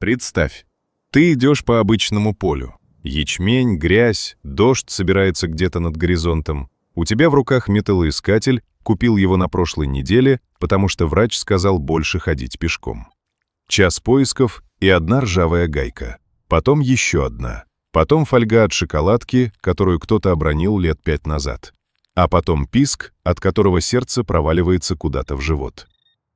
Представь, ты идешь по обычному полю. Ячмень, грязь, дождь собирается где-то над горизонтом. У тебя в руках металлоискатель, купил его на прошлой неделе, потому что врач сказал больше ходить пешком. Час поисков и одна ржавая гайка. Потом еще одна. Потом фольга от шоколадки, которую кто-то обронил лет 5 назад. А потом писк, от которого сердце проваливается куда-то в живот.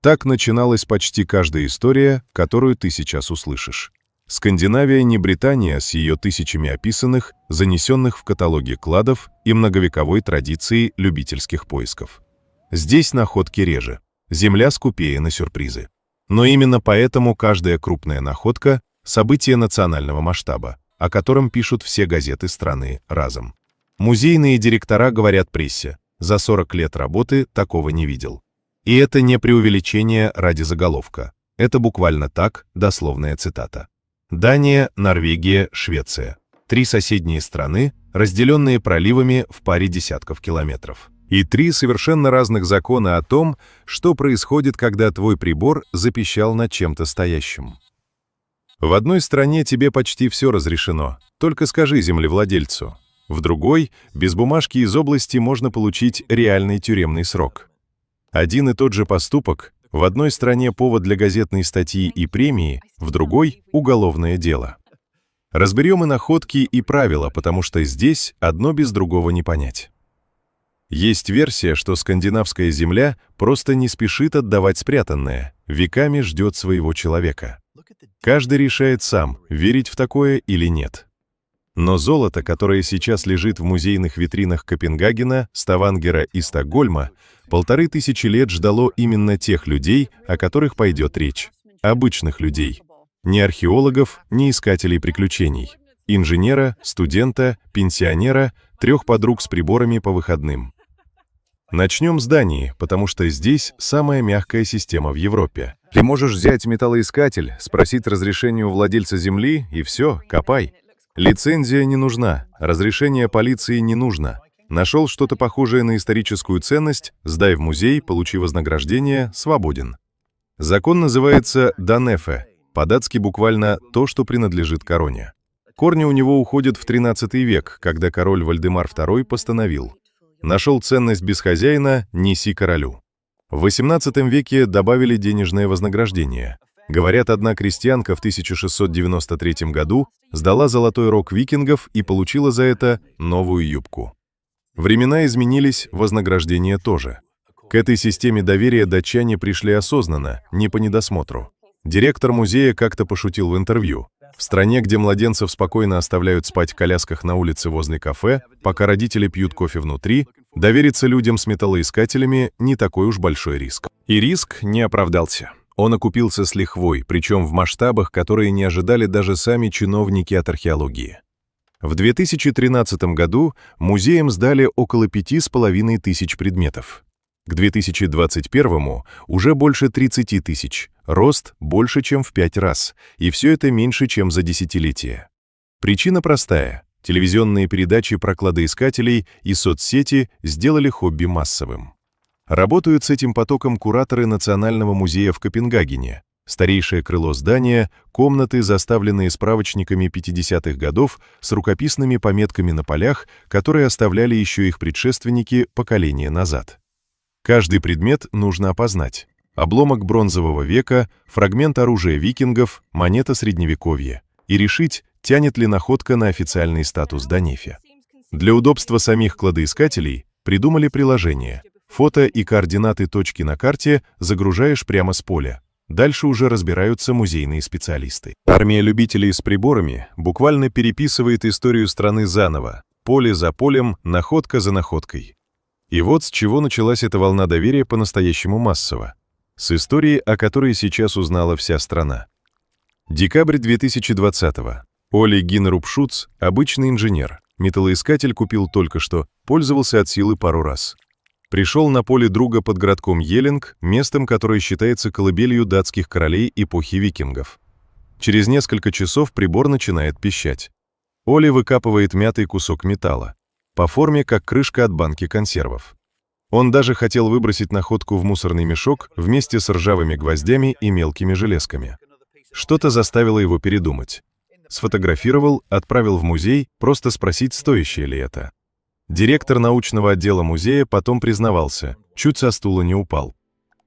Так начиналась почти каждая история, которую ты сейчас услышишь. Скандинавия не Британия с ее тысячами описанных, занесенных в каталоги кладов и многовековой традицией любительских поисков. Здесь находки реже, земля скупее на сюрпризы. Но именно поэтому каждая крупная находка – событие национального масштаба, о котором пишут все газеты страны разом. Музейные директора говорят прессе: за 40 лет работы такого не видел. И это не преувеличение ради заголовка. Это буквально так, дословная цитата. Дания, Норвегия, Швеция. 3 соседние страны, разделенные проливами в паре десятков километров. И 3 совершенно разных закона о том, что происходит, когда твой прибор запищал над чем-то стоящим. В одной стране тебе почти все разрешено, только скажи землевладельцу. В другой, без бумажки из области можно получить реальный тюремный срок. Один и тот же поступок, в одной стране повод для газетной статьи и премии, в другой – уголовное дело. Разберем и находки, и правила, потому что здесь одно без другого не понять. Есть версия, что скандинавская земля просто не спешит отдавать спрятанное, веками ждет своего человека. Каждый решает сам, верить в такое или нет. Но золото, которое сейчас лежит в музейных витринах Копенгагена, Ставангера и Стокгольма, 1500 лет ждало именно тех людей, о которых пойдет речь. Обычных людей. Не археологов, не искателей приключений. Инженера, студента, пенсионера, 3 подруг с приборами по выходным. Начнем с Дании, потому что здесь самая мягкая система в Европе. Ты можешь взять металлоискатель, спросить разрешение у владельца земли, и все, копай. Лицензия не нужна, разрешение полиции не нужно. Нашел что-то похожее на историческую ценность, сдай в музей, получи вознаграждение, свободен. Закон называется «Данефе», по-датски буквально «то, что принадлежит короне». Корни у него уходят в XIII век, когда король Вальдемар II постановил: «Нашел ценность без хозяина, неси королю». В XVIII веке добавили денежное вознаграждение. Говорят, одна крестьянка в 1693 году сдала золотой рог викингов и получила за это новую юбку. Времена изменились, вознаграждение тоже. К этой системе доверия датчане пришли осознанно, не по недосмотру. Директор музея как-то пошутил в интервью: в стране, где младенцев спокойно оставляют спать в колясках на улице возле кафе, пока родители пьют кофе внутри, довериться людям с металлоискателями не такой уж большой риск. И риск не оправдался. Он окупился с лихвой, причем в масштабах, которые не ожидали даже сами чиновники от археологии. В 2013 году музеям сдали около 5500 предметов. К 2021 уже больше 30 тысяч, рост больше, чем в 5 раз, и все это меньше, чем за десятилетие. Причина простая. Телевизионные передачи про кладоискателей и соцсети сделали хобби массовым. Работают с этим потоком кураторы Национального музея в Копенгагене. Старейшее крыло здания, комнаты, заставленные справочниками 50-х годов с рукописными пометками на полях, которые оставляли еще их предшественники поколения назад. Каждый предмет нужно опознать. Обломок бронзового века, фрагмент оружия викингов, монета средневековья. И решить, тянет ли находка на официальный статус Данефе. Для удобства самих кладоискателей придумали приложение. Фото и координаты точки на карте загружаешь прямо с поля. Дальше уже разбираются музейные специалисты. Армия любителей с приборами буквально переписывает историю страны заново, поле за полем, находка за находкой. И вот с чего началась эта волна доверия по-настоящему массово. С истории, о которой сейчас узнала вся страна. Декабрь 2020-го. Оли Гиннеруп-Шуц – обычный инженер. Металлоискатель купил только что, пользовался от силы пару раз. Пришел на поле друга под городком Елинг, местом, которое считается колыбелью датских королей эпохи викингов. Через несколько часов прибор начинает пищать. Оли выкапывает мятый кусок металла, по форме как крышка от банки консервов. Он даже хотел выбросить находку в мусорный мешок вместе с ржавыми гвоздями и мелкими железками. Что-то заставило его передумать. Сфотографировал, отправил в музей, просто спросить, стоящее ли это. Директор научного отдела музея потом признавался, чуть со стула не упал.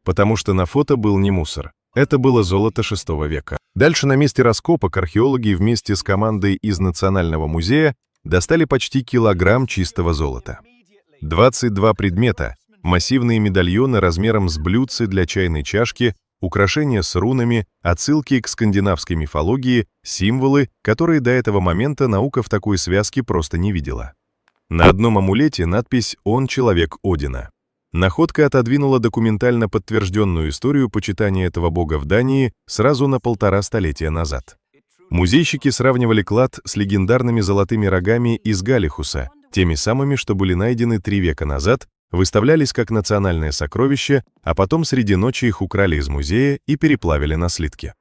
Потому что на фото был не мусор. Это было золото VI века. Дальше на месте раскопок археологи вместе с командой из Национального музея достали почти килограмм чистого золота. 22 предмета, массивные медальоны размером с блюдце для чайной чашки, украшения с рунами, отсылки к скандинавской мифологии, символы, которые до этого момента наука в такой связке просто не видела. На одном амулете надпись «Он человек Одина». Находка отодвинула документально подтвержденную историю почитания этого бога в Дании сразу на 1,5 столетия назад. Музейщики сравнивали клад с легендарными золотыми рогами из Галихуса, теми самыми, что были найдены 3 века назад, выставлялись как национальное сокровище, а потом среди ночи их украли из музея и переплавили на слитки.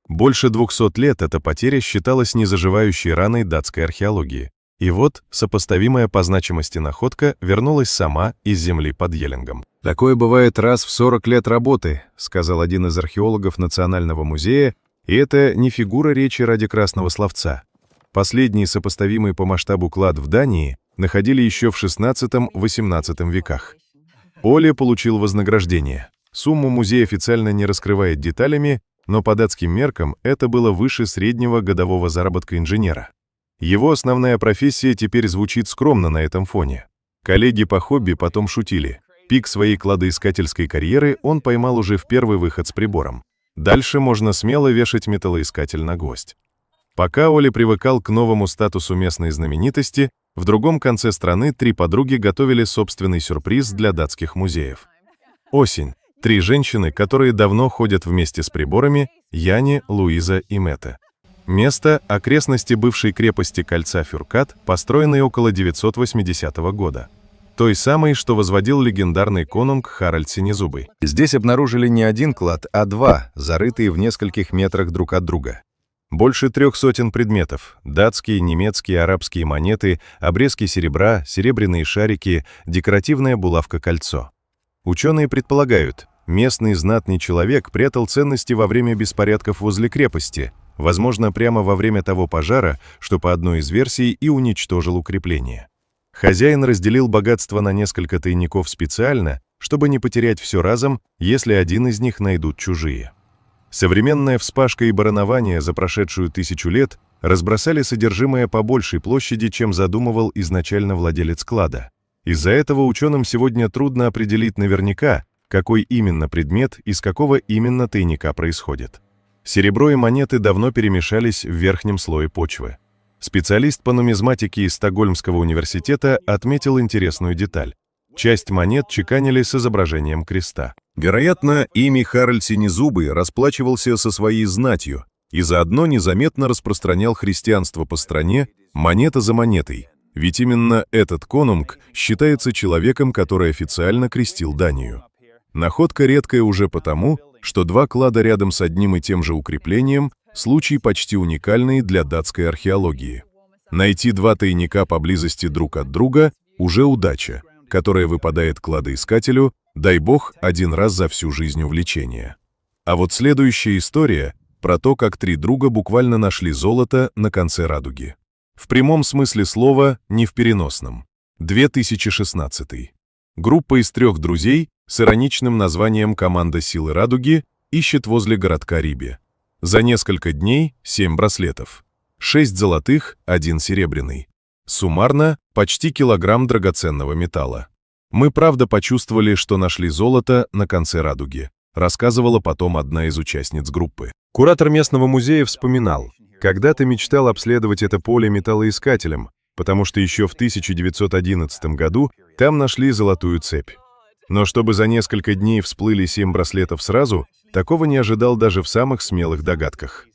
Больше 200 лет эта потеря считалась незаживающей раной датской археологии. И вот сопоставимая по значимости находка вернулась сама из земли под Елингом. «Такое бывает раз в 40 лет работы», — сказал один из археологов Национального музея, и это не фигура речи ради красного словца. Последний сопоставимый по масштабу клад в Дании находили еще в XVI-XVIII веках. Оля получил вознаграждение. Сумму музей официально не раскрывает деталями, но по датским меркам это было выше среднего годового заработка инженера. Его основная профессия теперь звучит скромно на этом фоне. Коллеги по хобби потом шутили. Пик своей кладоискательской карьеры он поймал уже в первый выход с прибором. Дальше можно смело вешать металлоискатель на гвоздь. Пока Оля привыкал к новому статусу местной знаменитости, в другом конце страны 3 подруги готовили собственный сюрприз для датских музеев. Осень. 3 женщины, которые давно ходят вместе с приборами, Яне, Луиза и Мette. Место – окрестности бывшей крепости кольца Фюркат, построенной около 980 года. Той самой, что возводил легендарный конунг Харальд Синезубый. Здесь обнаружили не один клад, а 2, зарытые в нескольких метрах друг от друга. Больше 300 предметов – датские, немецкие, арабские монеты, обрезки серебра, серебряные шарики, декоративная булавка-кольцо. Ученые предполагают, местный знатный человек прятал ценности во время беспорядков возле крепости, возможно, прямо во время того пожара, что по одной из версий и уничтожил укрепление. Хозяин разделил богатство на несколько тайников специально, чтобы не потерять все разом, если один из них найдут чужие. Современная вспашка и баронование за прошедшую 1000 лет разбросали содержимое по большей площади, чем задумывал изначально владелец клада. Из-за этого ученым сегодня трудно определить наверняка, какой именно предмет из какого именно тайника происходит. Серебро и монеты давно перемешались в верхнем слое почвы. Специалист по нумизматике из Стокгольмского университета отметил интересную деталь. Часть монет чеканили с изображением креста. Вероятно, ими Харальд Синезубый расплачивался со своей знатью и заодно незаметно распространял христианство по стране монета за монетой, ведь именно этот конунг считается человеком, который официально крестил Данию. Находка редкая уже потому, что 2 клада рядом с одним и тем же укреплением – случай почти уникальный для датской археологии. Найти 2 тайника поблизости друг от друга – уже удача, которая выпадает кладоискателю, дай бог, 1 раз за всю жизнь увлечения. А вот следующая история про то, как 3 друга буквально нашли золото на конце радуги. В прямом смысле слова, не в переносном. 2016. Группа из 3 друзей с ироничным названием «Команда силы радуги» ищет возле городка Риби. За несколько дней 7 браслетов. 6 золотых, 1 серебряный. Суммарно почти килограмм драгоценного металла. Мы правда почувствовали, что нашли золото на конце радуги, рассказывала потом одна из участниц группы. Куратор местного музея вспоминал, когда-то мечтал обследовать это поле металлоискателем, потому что еще в 1911 году там нашли золотую цепь. Но чтобы за несколько дней всплыли 7 браслетов сразу, такого не ожидал даже в самых смелых догадках.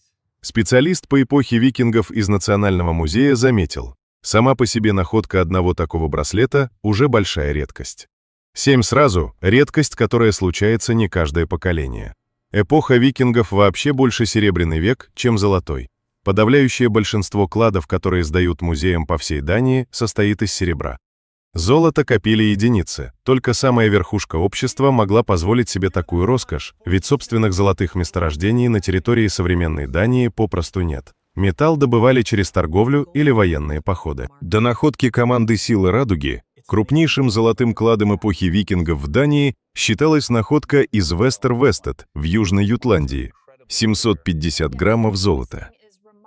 Специалист по эпохе викингов из Национального музея заметил, сама по себе находка одного такого браслета уже большая редкость. 7 сразу – редкость, которая случается не каждое поколение. Эпоха викингов вообще больше серебряный век, чем золотой. Подавляющее большинство кладов, которые сдают музеям по всей Дании, состоит из серебра. Золото копили единицы, только самая верхушка общества могла позволить себе такую роскошь, ведь собственных золотых месторождений на территории современной Дании попросту нет. Металл добывали через торговлю или военные походы. До находки команды «Силы Радуги» крупнейшим золотым кладом эпохи викингов в Дании считалась находка из Вестер-Вестед в Южной Ютландии – 750 граммов золота.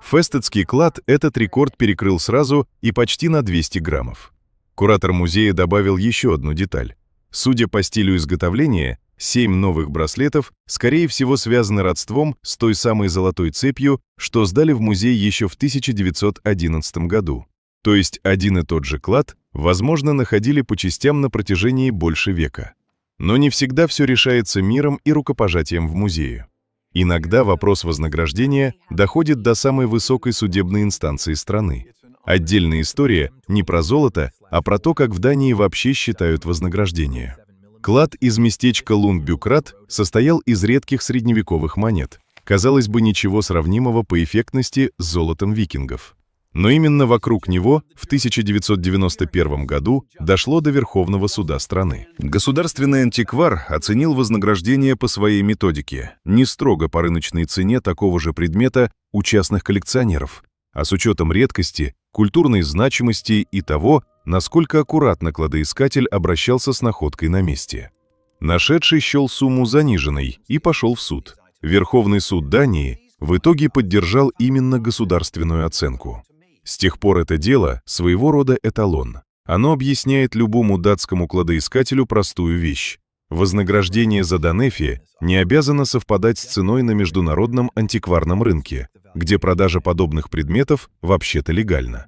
Фестедский клад этот рекорд перекрыл сразу и почти на 200 граммов. Куратор музея добавил еще одну деталь. Судя по стилю изготовления, 7 новых браслетов, скорее всего, связаны родством с той самой золотой цепью, что сдали в музей еще в 1911 году. То есть один и тот же клад, возможно, находили по частям на протяжении больше века. Но не всегда все решается миром и рукопожатием в музее. Иногда вопрос вознаграждения доходит до самой высокой судебной инстанции страны. Отдельная история не про золото, а про то, как в Дании вообще считают вознаграждение. Клад из местечка Лундбюкрат состоял из редких средневековых монет. Казалось бы, ничего сравнимого по эффектности с золотом викингов. Но именно вокруг него в 1991 году дошло до Верховного суда страны. Государственный антиквар оценил вознаграждение по своей методике, не строго по рыночной цене такого же предмета у частных коллекционеров, а с учетом редкости, культурной значимости и того, насколько аккуратно кладоискатель обращался с находкой на месте. Нашедший счел сумму заниженной и пошел в суд. Верховный суд Дании в итоге поддержал именно государственную оценку. С тех пор это дело своего рода эталон. Оно объясняет любому датскому кладоискателю простую вещь. Вознаграждение за Данефи не обязано совпадать с ценой на международном антикварном рынке, где продажа подобных предметов вообще-то легальна.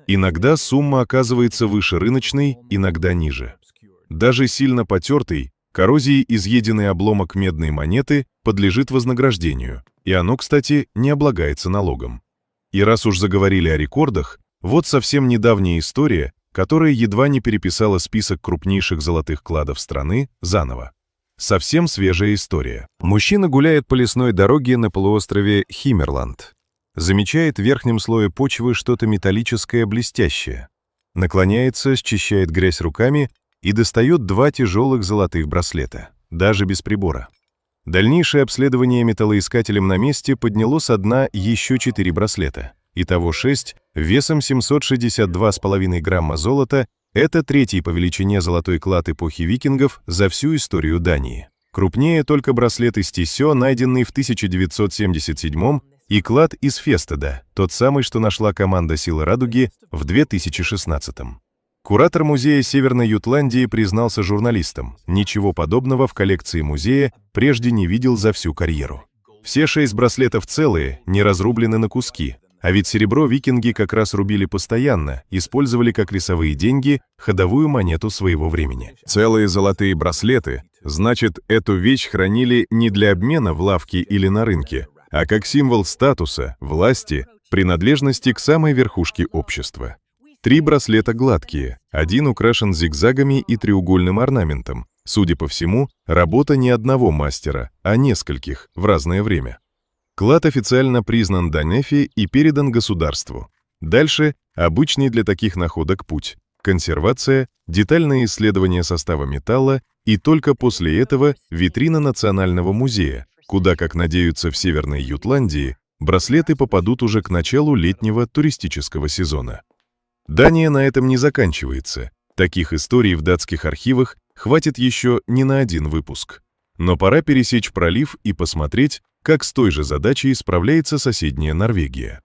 Иногда сумма оказывается выше рыночной, иногда ниже. Даже сильно потертый, коррозией изъеденный обломок медной монеты подлежит вознаграждению, и оно, кстати, не облагается налогом. И раз уж заговорили о рекордах, вот совсем недавняя история, которая едва не переписала список крупнейших золотых кладов страны заново. Совсем свежая история. Мужчина гуляет по лесной дороге на полуострове Химмерланд. Замечает в верхнем слое почвы что-то металлическое блестящее. Наклоняется, счищает грязь руками и достает 2 тяжелых золотых браслета, даже без прибора. Дальнейшее обследование металлоискателем на месте подняло со дна еще 4 браслета. Итого 6, весом 762,5 грамма золота – это 3-й по величине золотой клад эпохи викингов за всю историю Дании. Крупнее только браслет из Тисё, найденный в 1977 и клад из Фестеда, тот самый, что нашла команда «Силы Радуги» в 2016. Куратор музея Северной Ютландии признался журналистам, ничего подобного в коллекции музея прежде не видел за всю карьеру. Все 6 браслетов целые, не разрублены на куски, а ведь серебро викинги как раз рубили постоянно, использовали как весовые деньги, ходовую монету своего времени. Целые золотые браслеты, значит, эту вещь хранили не для обмена в лавке или на рынке, а как символ статуса, власти, принадлежности к самой верхушке общества. 3 браслета гладкие, один украшен зигзагами и треугольным орнаментом. Судя по всему, работа не одного мастера, а нескольких в разное время. Клад официально признан Данефи и передан государству. Дальше обычный для таких находок путь. Консервация, детальное исследование состава металла и только после этого витрина Национального музея, куда, как надеются в Северной Ютландии, браслеты попадут уже к началу летнего туристического сезона. Дания на этом не заканчивается. Таких историй в датских архивах хватит еще не на один выпуск. Но пора пересечь пролив и посмотреть, как с той же задачей справляется соседняя Норвегия.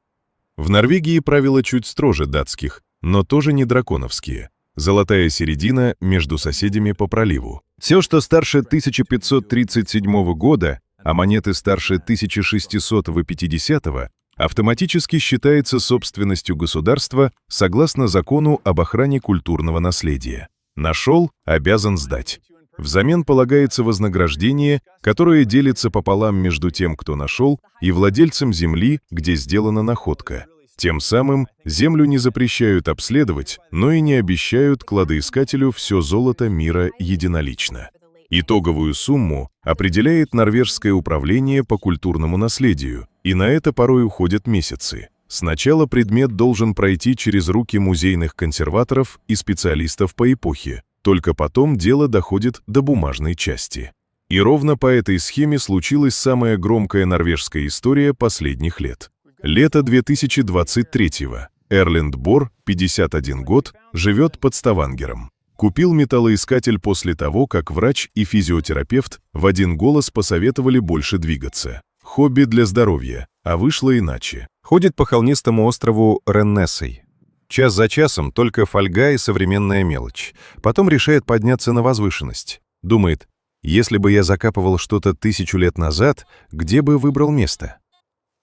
В Норвегии правила чуть строже датских, но тоже не драконовские. Золотая середина между соседями по проливу. Все, что старше 1537 года, а монеты старше 1650-го, автоматически считается собственностью государства согласно закону об охране культурного наследия. Нашел – обязан сдать. Взамен полагается вознаграждение, которое делится пополам между тем, кто нашел, и владельцем земли, где сделана находка. Тем самым землю не запрещают обследовать, но и не обещают кладоискателю все золото мира единолично. Итоговую сумму определяет Норвежское управление по культурному наследию, и на это порой уходят месяцы. Сначала предмет должен пройти через руки музейных консерваторов и специалистов по эпохе, только потом дело доходит до бумажной части. И ровно по этой схеме случилась самая громкая норвежская история последних лет. Лето 2023-го. Эрленд Бор, 51 год, живет под Ставангером. Купил металлоискатель после того, как врач и физиотерапевт в один голос посоветовали больше двигаться. Хобби для здоровья, а вышло иначе. Ходит по холмистому острову Реннессой. Час за часом только фольга и современная мелочь. Потом решает подняться на возвышенность. Думает, если бы я закапывал что-то 1000 лет назад, где бы выбрал место?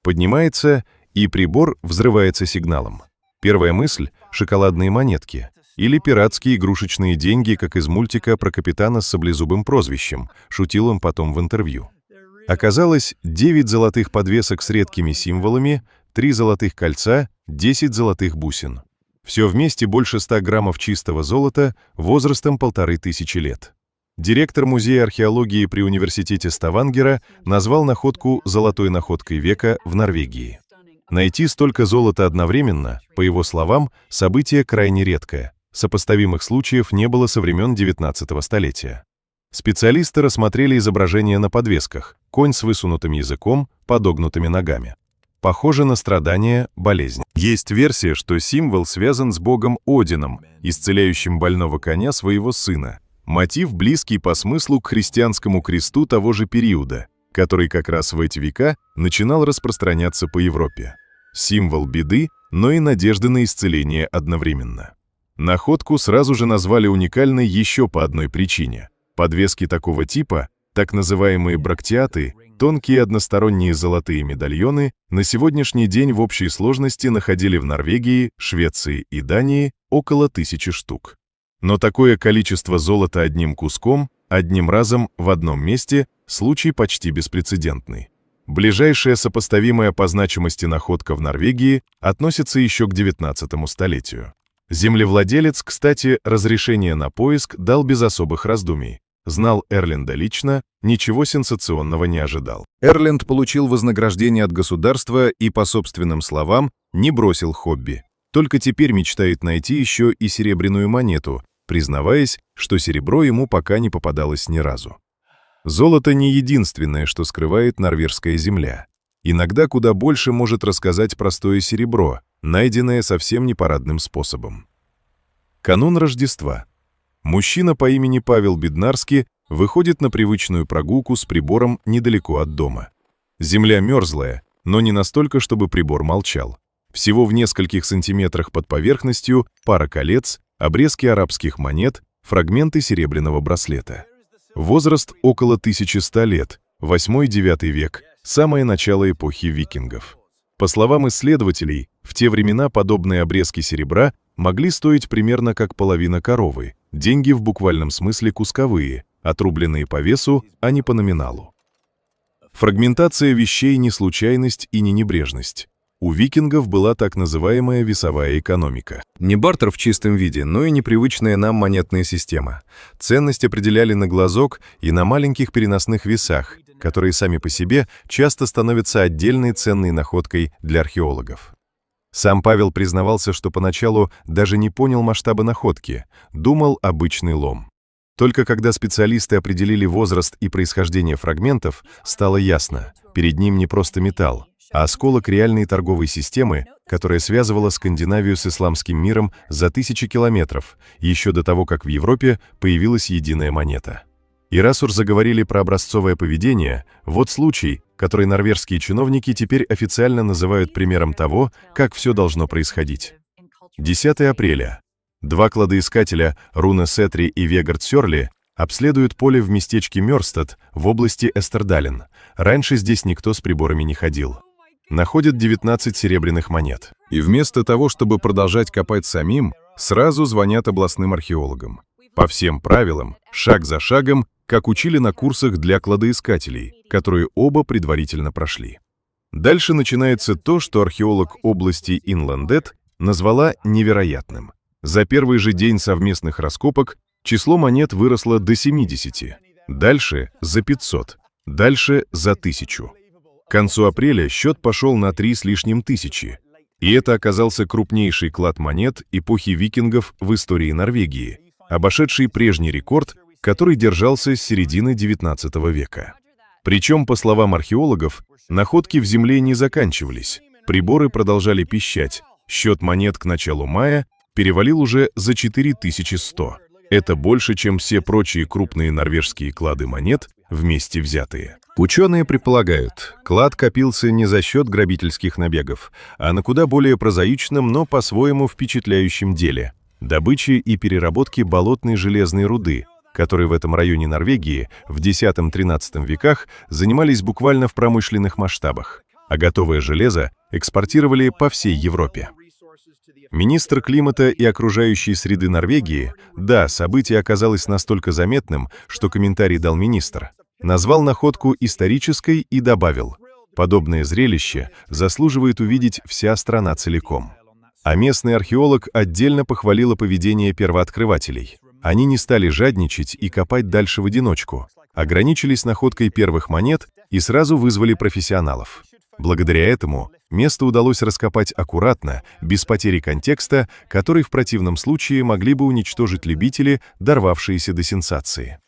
Поднимается, и прибор взрывается сигналом. Первая мысль — шоколадные монетки. Или пиратские игрушечные деньги, как из мультика про капитана с саблезубым прозвищем, шутил он потом в интервью. Оказалось, 9 золотых подвесок с редкими символами, 3 золотых кольца, 10 золотых бусин. Все вместе больше 100 граммов чистого золота возрастом 1500 лет. Директор музея археологии при университете Ставангера назвал находку «золотой находкой века» в Норвегии. Найти столько золота одновременно, по его словам, событие крайне редкое. Сопоставимых случаев не было со времен 19 столетия. Специалисты рассмотрели изображения на подвесках, конь с высунутым языком, подогнутыми ногами. Похоже на страдание, болезнь. Есть версия, что символ связан с богом Одином, исцеляющим больного коня своего сына. Мотив близкий по смыслу к христианскому кресту того же периода, который как раз в эти века начинал распространяться по Европе. Символ беды, но и надежды на исцеление одновременно. Находку сразу же назвали уникальной еще по одной причине. Подвески такого типа, так называемые брактиаты, тонкие односторонние золотые медальоны, на сегодняшний день в общей сложности находили в Норвегии, Швеции и Дании около 1000 штук. Но такое количество золота одним куском, одним разом в одном месте – случай почти беспрецедентный. Ближайшая сопоставимая по значимости находка в Норвегии относится еще к 19 столетию. Землевладелец, кстати, разрешение на поиск дал без особых раздумий. Знал Эрленда лично, ничего сенсационного не ожидал. Эрленд получил вознаграждение от государства и, по собственным словам, не бросил хобби. Только теперь мечтает найти еще и серебряную монету, признаваясь, что серебро ему пока не попадалось ни разу. Золото не единственное, что скрывает норвежская земля. Иногда куда больше может рассказать простое серебро, найденное совсем непарадным способом. Канун Рождества. Мужчина по имени Павел Беднарский выходит на привычную прогулку с прибором недалеко от дома. Земля мерзлая, но не настолько, чтобы прибор молчал. Всего в нескольких сантиметрах под поверхностью пара колец, обрезки арабских монет, фрагменты серебряного браслета. Возраст около 1100 лет, 8-9 век, самое начало эпохи викингов. По словам исследователей, в те времена подобные обрезки серебра могли стоить примерно как половина коровы, деньги в буквальном смысле кусковые, отрубленные по весу, а не по номиналу. Фрагментация вещей не случайность и не небрежность. У викингов была так называемая весовая экономика. Не бартер в чистом виде, но и непривычная нам монетная система. Ценность определяли на глазок и на маленьких переносных весах, которые сами по себе часто становятся отдельной ценной находкой для археологов. Сам Павел признавался, что поначалу даже не понял масштаба находки, думал обычный лом. Только когда специалисты определили возраст и происхождение фрагментов, стало ясно, перед ним не просто металл, а осколок реальной торговой системы, которая связывала Скандинавию с исламским миром за 1000 километров, еще до того, как в Европе появилась единая монета. И раз уж заговорили про образцовое поведение, вот случай, который норвежские чиновники теперь официально называют примером того, как все должно происходить. 10 апреля. 2 кладоискателя, Руне Сетри и Вегард Сёрли, обследуют поле в местечке Мёрстад в области Эстердален. Раньше здесь никто с приборами не ходил. Находят 19 серебряных монет. И вместо того, чтобы продолжать копать самим, сразу звонят областным археологам. По всем правилам, шаг за шагом, как учили на курсах для кладоискателей, которые оба предварительно прошли. Дальше начинается то, что археолог области Инландет назвала невероятным. За первый же день совместных раскопок число монет выросло до 70, дальше за 500, дальше за 1000. К концу апреля счет пошел на 3 с лишним тысячи. И это оказался крупнейший клад монет эпохи викингов в истории Норвегии, обошедший прежний рекорд, который держался с середины XIX века. Причем, по словам археологов, находки в земле не заканчивались, приборы продолжали пищать, счет монет к началу мая перевалил уже за 4100. Это больше, чем все прочие крупные норвежские клады монет вместе взятые. Ученые предполагают, клад копился не за счет грабительских набегов, а на куда более прозаичном, но по-своему впечатляющем деле – добыче и переработке болотной железной руды, которые в этом районе Норвегии в X-XIII веках занимались буквально в промышленных масштабах, а готовое железо экспортировали по всей Европе. Министр климата и окружающей среды Норвегии, да, событие оказалось настолько заметным, что комментарий дал министр, назвал находку исторической и добавил: подобное зрелище заслуживает увидеть вся страна целиком. А местный археолог отдельно похвалила поведение первооткрывателей. Они не стали жадничать и копать дальше в одиночку, ограничились находкой первых монет и сразу вызвали профессионалов. Благодаря этому место удалось раскопать аккуратно, без потери контекста, который в противном случае могли бы уничтожить любители, дорвавшиеся до сенсации.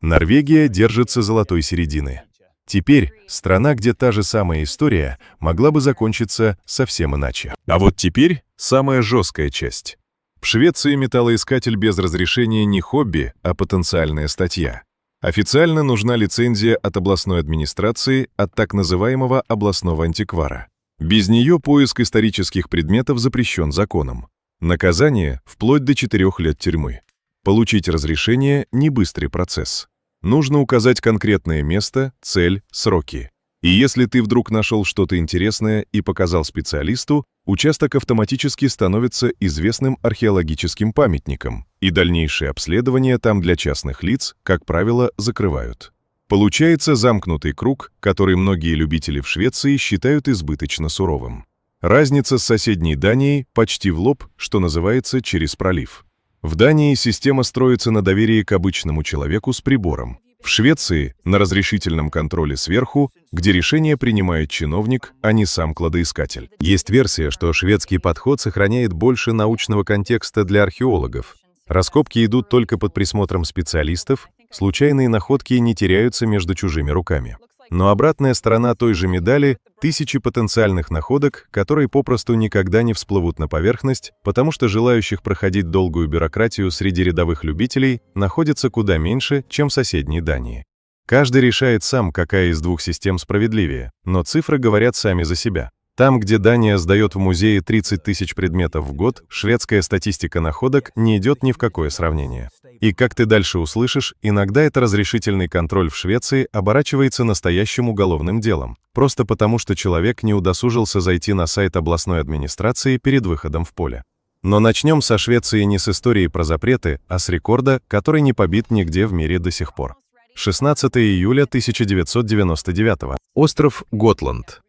Норвегия держится золотой середины. Теперь страна, где та же самая история могла бы закончиться совсем иначе. А вот теперь самая жесткая часть. В Швеции металлоискатель без разрешения не хобби, а потенциальная статья. Официально нужна лицензия от областной администрации, от так называемого областного антиквара. Без нее поиск исторических предметов запрещен законом. Наказание – вплоть до 4 лет тюрьмы. Получить разрешение – не быстрый процесс. Нужно указать конкретное место, цель, сроки. И если ты вдруг нашел что-то интересное и показал специалисту, участок автоматически становится известным археологическим памятником, и дальнейшее обследование там для частных лиц, как правило, закрывают. Получается замкнутый круг, который многие любители в Швеции считают избыточно суровым. Разница с соседней Данией почти в лоб, что называется, через пролив. В Дании система строится на доверии к обычному человеку с прибором. В Швеции – на разрешительном контроле сверху, где решение принимает чиновник, а не сам кладоискатель. Есть версия, что шведский подход сохраняет больше научного контекста для археологов. Раскопки идут только под присмотром специалистов, случайные находки не теряются между чужими руками. Но обратная сторона той же медали – тысячи потенциальных находок, которые попросту никогда не всплывут на поверхность, потому что желающих проходить долгую бюрократию среди рядовых любителей находится куда меньше, чем в соседней Дании. Каждый решает сам, какая из двух систем справедливее, но цифры говорят сами за себя. Там, где Дания сдает в музее 30 тысяч предметов в год, шведская статистика находок не идет ни в какое сравнение. И как ты дальше услышишь, иногда это разрешительный контроль в Швеции оборачивается настоящим уголовным делом, просто потому что человек не удосужился зайти на сайт областной администрации перед выходом в поле. Но начнем со Швеции не с истории про запреты, а с рекорда, который не побит нигде в мире до сих пор. 16 июля 1999. Остров Готланд.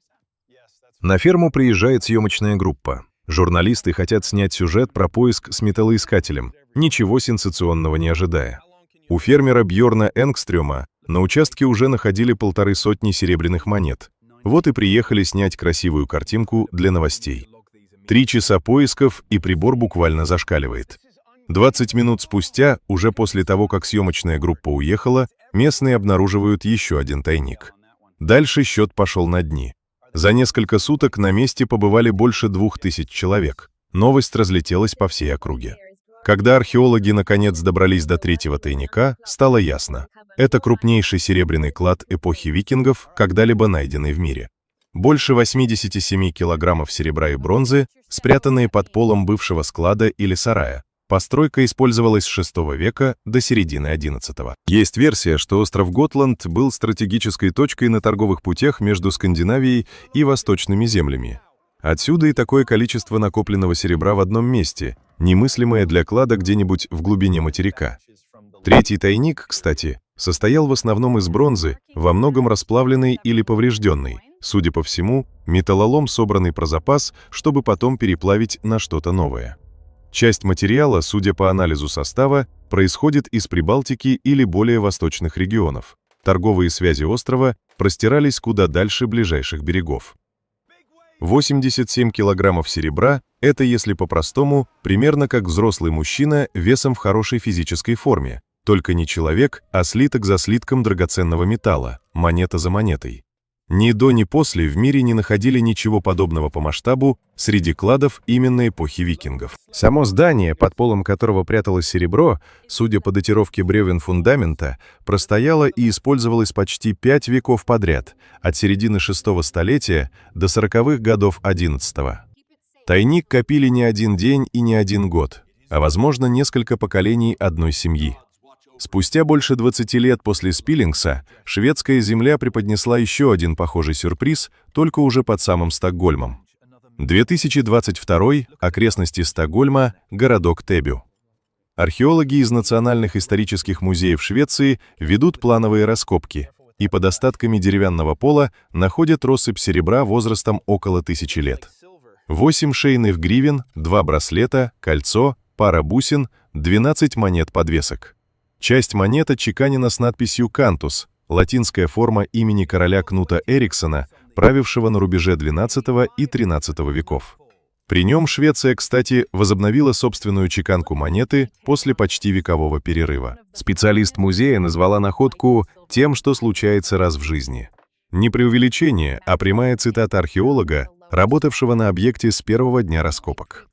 На ферму приезжает съемочная группа. Журналисты хотят снять сюжет про поиск с металлоискателем, ничего сенсационного не ожидая. У фермера Бьорна Энгстрёма на участке уже находили 150 серебряных монет. Вот и приехали снять красивую картинку для новостей. 3 часа поисков, и прибор буквально зашкаливает. 20 минут спустя, уже после того, как съемочная группа уехала, местные обнаруживают еще один тайник. Дальше счет пошел на дни. За несколько суток на месте побывали больше 2000 человек. Новость разлетелась по всей округе. Когда археологи наконец добрались до 3-го тайника, стало ясно. Это крупнейший серебряный клад эпохи викингов, когда-либо найденный в мире. Больше 87 килограммов серебра и бронзы, спрятанные под полом бывшего склада или сарая. Постройка использовалась с VI века до середины XI. Есть версия, что остров Готланд был стратегической точкой на торговых путях между Скандинавией и восточными землями. Отсюда и такое количество накопленного серебра в одном месте, немыслимое для клада где-нибудь в глубине материка. 3-й тайник, кстати, состоял в основном из бронзы, во многом расплавленной или поврежденной. Судя по всему, металлолом, собранный про запас, чтобы потом переплавить на что-то новое. Часть материала, судя по анализу состава, происходит из Прибалтики или более восточных регионов. Торговые связи острова простирались куда дальше ближайших берегов. 87 килограммов серебра – это, если по-простому, примерно как взрослый мужчина весом в хорошей физической форме, только не человек, а слиток за слитком драгоценного металла, монета за монетой. Ни до, ни после в мире не находили ничего подобного по масштабу среди кладов именно эпохи викингов. Само здание, под полом которого пряталось серебро, судя по датировке бревен фундамента, простояло и использовалось почти 5 веков подряд, от середины 6-го столетия до 40-х годов 11-го. Тайник копили не один день и не один год, а, возможно, несколько поколений одной семьи. Спустя больше 20 лет после Спиллингса шведская земля преподнесла еще один похожий сюрприз, только уже под самым Стокгольмом. 2022, окрестности Стокгольма, городок Тебю. Археологи из национальных исторических музеев Швеции ведут плановые раскопки и под остатками деревянного пола находят россыпь серебра возрастом около 1000 лет. 8 шейных гривен, 2 браслета, кольцо, пара бусин, 12 монет-подвесок. Часть монет отчеканена с надписью «Кантус», латинская форма имени короля Кнута Эриксона, правившего на рубеже XII и XIII веков. При нем Швеция, кстати, возобновила собственную чеканку монеты после почти векового перерыва. Специалист музея назвала находку тем, что случается раз в жизни. Не преувеличение, а прямая цитата археолога, работавшего на объекте с первого дня раскопок.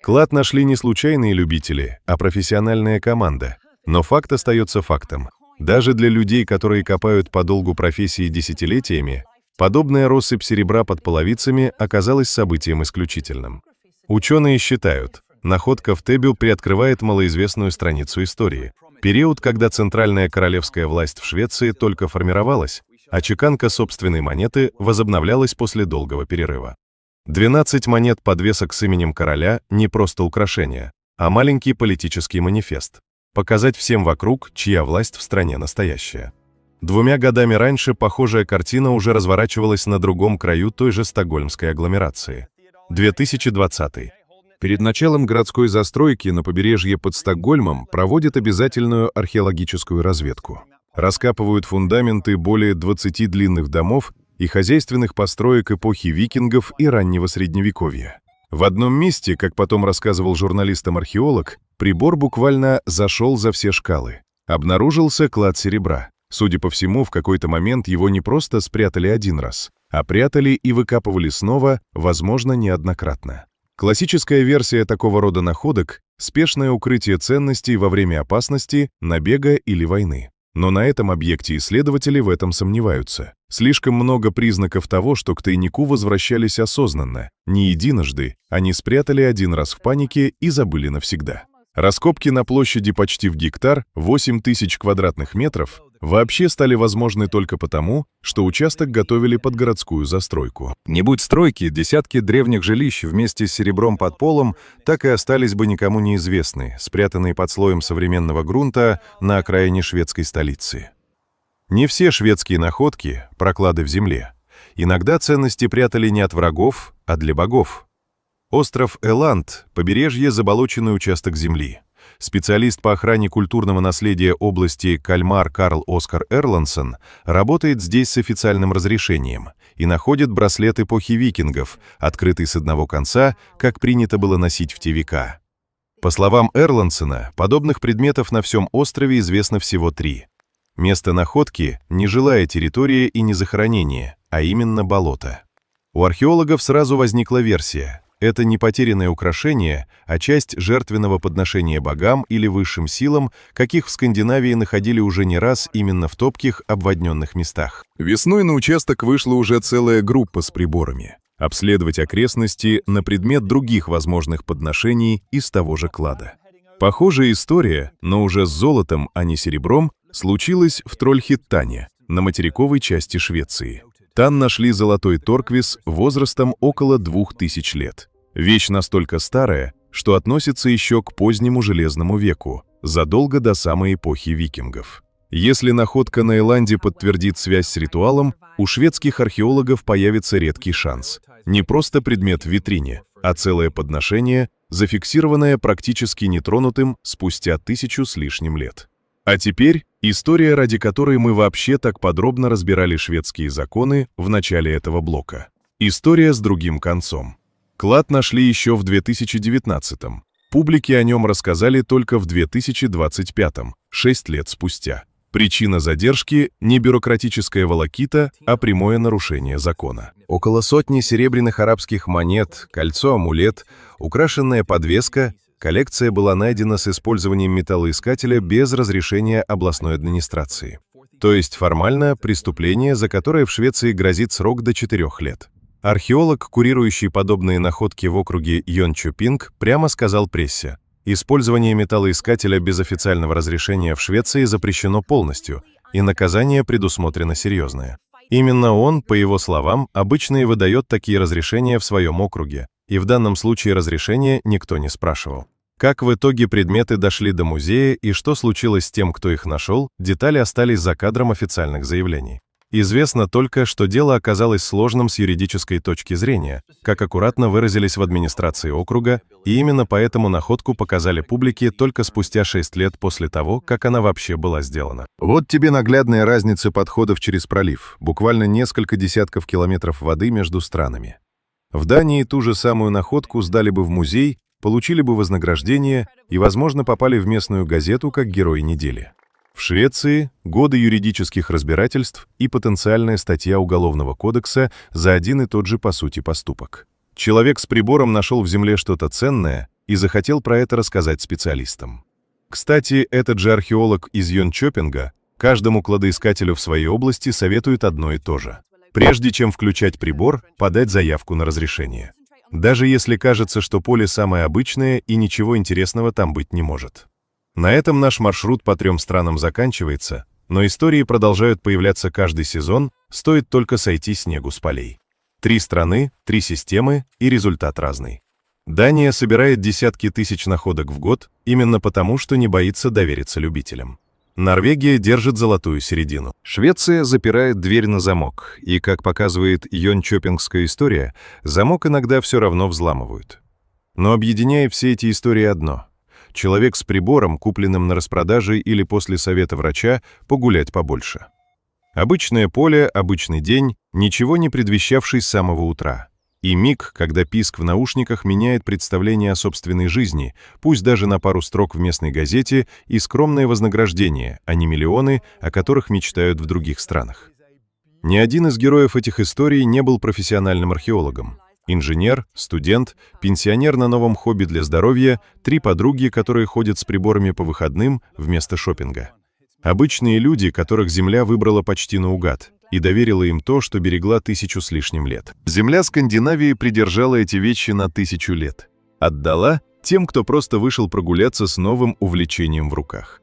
Клад нашли не случайные любители, а профессиональная команда. Но факт остается фактом. Даже для людей, которые копают по долгу профессии десятилетиями, подобная россыпь серебра под половицами оказалась событием исключительным. Ученые считают, находка в Тебю приоткрывает малоизвестную страницу истории. Период, когда центральная королевская власть в Швеции только формировалась, а чеканка собственной монеты возобновлялась после долгого перерыва. 12 монет-подвесок с именем короля – не просто украшение, а маленький политический манифест. Показать всем вокруг, чья власть в стране настоящая. 2 годами раньше похожая картина уже разворачивалась на другом краю той же стокгольмской агломерации. 2020. Перед началом городской застройки на побережье под Стокгольмом проводят обязательную археологическую разведку. Раскапывают фундаменты более 20 длинных домов и хозяйственных построек эпохи викингов и раннего Средневековья. В одном месте, как потом рассказывал журналистам-археолог, прибор буквально зашел за все шкалы. Обнаружился клад серебра. Судя по всему, в какой-то момент его не просто спрятали один раз, а прятали и выкапывали снова, возможно, неоднократно. Классическая версия такого рода находок – спешное укрытие ценностей во время опасности, набега или войны. Но на этом объекте исследователи в этом сомневаются. Слишком много признаков того, что к тайнику возвращались осознанно. Не единожды, они спрятали один раз в панике и забыли навсегда. Раскопки на площади почти в гектар, 8000 квадратных метров, вообще стали возможны только потому, что участок готовили под городскую застройку. Не будь стройки, десятки древних жилищ вместе с серебром под полом так и остались бы никому неизвестны, спрятанные под слоем современного грунта на окраине шведской столицы. Не все шведские находки – проклады в земле. Иногда ценности прятали не от врагов, а для богов. Остров Эланд – побережье, заболоченный участок земли. Специалист по охране культурного наследия области Кальмар Карл Оскар Эрландсон работает здесь с официальным разрешением и находит браслет эпохи викингов, открытый с одного конца, как принято было носить в те века. По словам Эрландсона, подобных предметов на всем острове известно всего 3. Место находки – нежилая территория и не захоронение, а именно болото. У археологов сразу возникла версия. Это не потерянное украшение, а часть жертвенного подношения богам или высшим силам, каких в Скандинавии находили уже не раз именно в топких, обводненных местах. Весной на участок вышла уже целая группа с приборами. Обследовать окрестности на предмет других возможных подношений из того же клада. Похожая история, но уже с золотом, а не серебром, случилась в Трольхеттане, на материковой части Швеции. Там нашли золотой торквис возрастом около 2000 лет. Вещь настолько старая, что относится еще к позднему Железному веку, задолго до самой эпохи викингов. Если находка на Эланде подтвердит связь с ритуалом, у шведских археологов появится редкий шанс. Не просто предмет в витрине, а целое подношение, зафиксированное практически нетронутым спустя 1000 с лишним лет. А теперь история, ради которой мы вообще так подробно разбирали шведские законы в начале этого блока. История с другим концом. Клад нашли еще в 2019-м. Публике о нем рассказали только в 2025-м, 6 лет спустя. Причина задержки – не бюрократическая волокита, а прямое нарушение закона. Около сотни серебряных арабских монет, кольцо-амулет, украшенная подвеска. Коллекция была найдена с использованием металлоискателя без разрешения областной администрации. То есть формально преступление, за которое в Швеции грозит срок до 4 лет. Археолог, курирующий подобные находки в округе Йончопинг, прямо сказал прессе: «Использование металлоискателя без официального разрешения в Швеции запрещено полностью, и наказание предусмотрено серьезное». Именно он, по его словам, обычно и выдает такие разрешения в своем округе, и в данном случае разрешения никто не спрашивал. Как в итоге предметы дошли до музея и что случилось с тем, кто их нашел, детали остались за кадром официальных заявлений. Известно только, что дело оказалось сложным с юридической точки зрения, как аккуратно выразились в администрации округа, и именно поэтому находку показали публике только спустя 6 лет после того, как она вообще была сделана. Вот тебе наглядная разница подходов через пролив, буквально несколько десятков километров воды между странами. В Дании ту же самую находку сдали бы в музей, получили бы вознаграждение и, возможно, попали в местную газету как герой недели. В Швеции годы юридических разбирательств и потенциальная статья Уголовного кодекса за один и тот же по сути поступок. Человек с прибором нашел в земле что-то ценное и захотел про это рассказать специалистам. Кстати, этот же археолог из Йончопинга каждому кладоискателю в своей области советует одно и то же. Прежде чем включать прибор, подать заявку на разрешение. Даже если кажется, что поле самое обычное и ничего интересного там быть не может. На этом наш маршрут по 3 странам заканчивается, но истории продолжают появляться каждый сезон, стоит только сойти снегу с полей. 3 страны, 3 системы, и результат разный. Дания собирает десятки тысяч находок в год, именно потому, что не боится довериться любителям. Норвегия держит золотую середину. Швеция запирает дверь на замок, и, как показывает йончопингская история, замок иногда все равно взламывают. Но объединяет все эти истории одно – человек с прибором, купленным на распродаже или после совета врача, погулять побольше. Обычное поле, обычный день, ничего не предвещавший с самого утра. И миг, когда писк в наушниках меняет представление о собственной жизни, пусть даже на пару строк в местной газете, и скромное вознаграждение, а не миллионы, о которых мечтают в других странах. Ни один из героев этих историй не был профессиональным археологом. Инженер, студент, пенсионер на новом хобби для здоровья, 3 подруги, которые ходят с приборами по выходным вместо шопинга. Обычные люди, которых Земля выбрала почти наугад и доверила им то, что берегла 1000 с лишним лет. Земля Скандинавии придержала эти вещи на 1000 лет. Отдала тем, кто просто вышел прогуляться с новым увлечением в руках.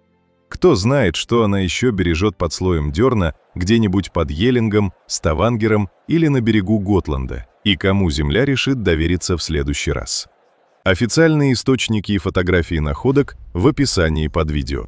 Кто знает, что она еще бережет под слоем дерна где-нибудь под Елингом, Ставангером или на берегу Готланда, и кому Земля решит довериться в следующий раз. Официальные источники и фотографии находок в описании под видео.